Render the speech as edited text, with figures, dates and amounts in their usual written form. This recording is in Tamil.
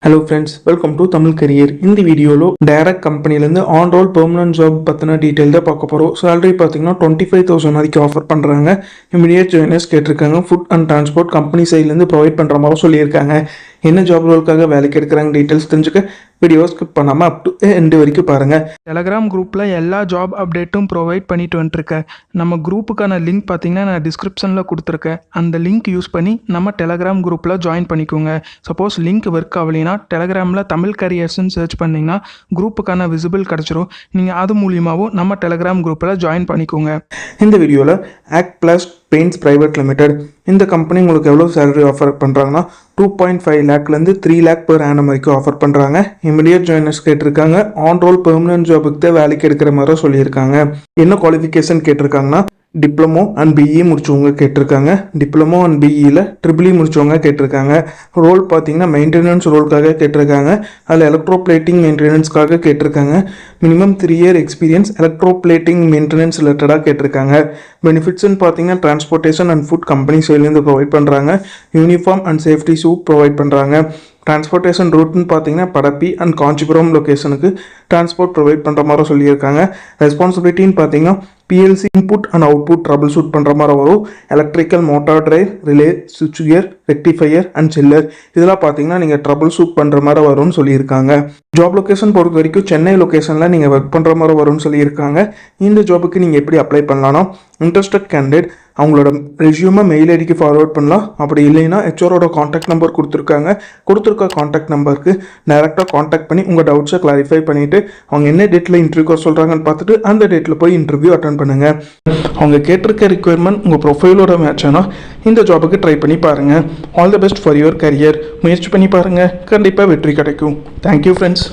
Hello friends, welcome to Tamil career. இந்த வீடியோவில் டைரக்ட் கம்பெனிலேருந்து ஆன் ரோல் பெர்மனன்ட் ஜாப் பற்றின டீட்டெயில் தான் பார்க்க போகிறோம். சேலரி பார்த்தீங்கன்னா 25,000 வரைக்கும் ஆஃபர் பண்ணுறாங்க. இமீடியட் ஜாயினர்ஸ் கேட்டிருக்காங்க. ஃபுட் அண்ட் டிரான்ஸ்போர்ட் கம்பெனி சைட்லேருந்து ப்ரொவைட் பண்ணுற மாதிரி சொல்லியிருக்காங்க. என்ன ஜாப் ரோலுக்காக வேலைக்கு எடுக்கிறாங்க டீட்டெயில்ஸ் தெரிஞ்சுக்க வீடியோ ஸ்கிப் பண்ணாமல் அப் டு எண்டு வரைக்கும் பாருங்கள். டெலகிராம் குரூப்பில் எல்லா ஜாப் அப்டேட்டும் ப்ரொவைட் பண்ணிட்டு வந்துட்டுருக்கேன். நம்ம குரூப்புக்கான லிங்க் பார்த்தீங்கன்னா நான் டிஸ்கிரிப்ஷனில் கொடுத்துருக்கேன். அந்த லிங்க் யூஸ் பண்ணி நம்ம டெலகிராம் குரூப்பில் ஜாயின் பண்ணிக்கோங்க. சப்போஸ் லிங்க் ஒர்க் ஆகலைன்னா டெலகிராமில் தமிழ் கரியர்ஸ்ன்னு சர்ச் பண்ணிங்கன்னா குரூப்புக்கான விசிபிள் கிடச்சிரும். நீங்கள் அது மூலியமாகவும் நம்ம டெலகிராம் குரூப்பில் ஜாயின் பண்ணிக்கோங்க. இந்த வீடியோவில் act plus paints private limited இந்த கம்பெனி உங்களுக்கு எவ்வளோ சேலரி ஆஃபர் பண்ணுறாங்கன்னா 2.5 லேக்லேருந்து 3 லேக் per annum வரைக்கும் ஆஃபர் பண்ணுறாங்க. இமீடியட் ஜாயினர்ஸ் கேட்டிருக்காங்க. ஆன் ரோல் பெர்மனன்ட் ஜாபுக்கு தான் வேலைக்கு எடுக்கிற மாதிரி சொல்லியிருக்காங்க. என்ன குவாலிஃபிகேஷன் கேட்டிருக்காங்கன்னா டிப்ளமோ அண்ட் பிஇ முடிச்சவங்க கேட்டிருக்காங்க. டிப்ளமோ அண்ட் பிஇயில் ட்ரிபிள்இ முடிச்சவங்க கேட்டிருக்காங்க. ரோல் பார்த்தீங்கன்னா மெயின்டெனன்ஸ் ரோலுக்காக கேட்டிருக்காங்க. அதில் எலக்ட்ரோப்ளேட்டிங் மெயின்டெனன்ஸ்க்காக கேட்டிருக்காங்க. Minimum 3 year experience electroplating maintenance ரிலேட்டடாக கேட்டிருக்காங்க. பெனிஃபிட்ஸ்ன்னு பார்த்தீங்கன்னா டிரான்ஸ்போர்ட்டேஷன் அண்ட் ஃபுட் கம்பெனி சைட்லேருந்து ப்ரொவைட் பண்ணுறாங்க. Uniform and safety shoot provide பண்ணுறாங்க. டிரான்ஸ்போர்ட்டேஷன் ரூட்னு பார்த்தீங்கன்னா படப்பி அண்ட் காஞ்சிபுரம் லொக்கேஷனுக்கு டிரான்ஸ்போர்ட் ப்ரொவைட் பண்ணுற மாதிரி சொல்லியிருக்காங்க. ரெஸ்பான்சிபிலிட்டின்னு பார்த்தீங்கன்னா PLC input and output trouble shoot பண்ணுற மாதிரி வரும். எலக்ட்ரிக்கல் மோட்டார் டிரைவ், ரிலே, சுவிட்ச் கியர், ரெக்டிஃபையர் அண்ட் சில்லர் இதெல்லாம் பார்த்தீங்கன்னா நீங்கள் ட்ரபிள் ஷூட் பண்ணுற மாதிரி வரும்னு சொல்லியிருக்காங்க. ஜாப் லொக்கேஷன் பொறுத்த வரைக்கும் சென்னை லொக்கேஷனில் நீங்கள் ஒர்க் பண்ணுற மாதிரி வரும்னு சொல்லியிருக்காங்க. இந்த ஜாபுக்கு நீங்கள் எப்படி அப்ளை பண்ணலாம்னா இன்ட்ரெஸ்டட் கேண்டிடேட் அவங்களோட ரெஸ்யூமை மெயில் ஐடிக்கு ஃபார்வர்ட் பண்ணலாம். அப்படி இல்லைன்னா ஹெச்ஆரோட காண்டாக்ட் நம்பர் கொடுத்துருக்க காண்டாக்ட் நம்பருக்கு டைரெக்டாக காண்டாக்ட் பண்ணி உங்கள் டவுட்ஸை கிளாரிஃபை பண்ணிவிட்டு அவங்க என்ன டேட்டில் இன்டர்வியூ சொல்கிறாங்கன்னு பார்த்துட்டு அந்த டேட்டில் போய் இன்டர்வியூ அட்டன் பண்ணுங்கள். அவங்க கேட்டிருக்க ரிக்குவயர்மெண்ட் உங்கள் ப்ரொஃபைலோட மேட்ச் ஆனால் இந்த ஜாபுக்கு ட்ரை பண்ணி பாருங்கள். All the best for your career. முயற்சி பண்ணி பாருங்கள், கண்டிப்பாக வெற்றி கிடைக்கும். Thank you friends.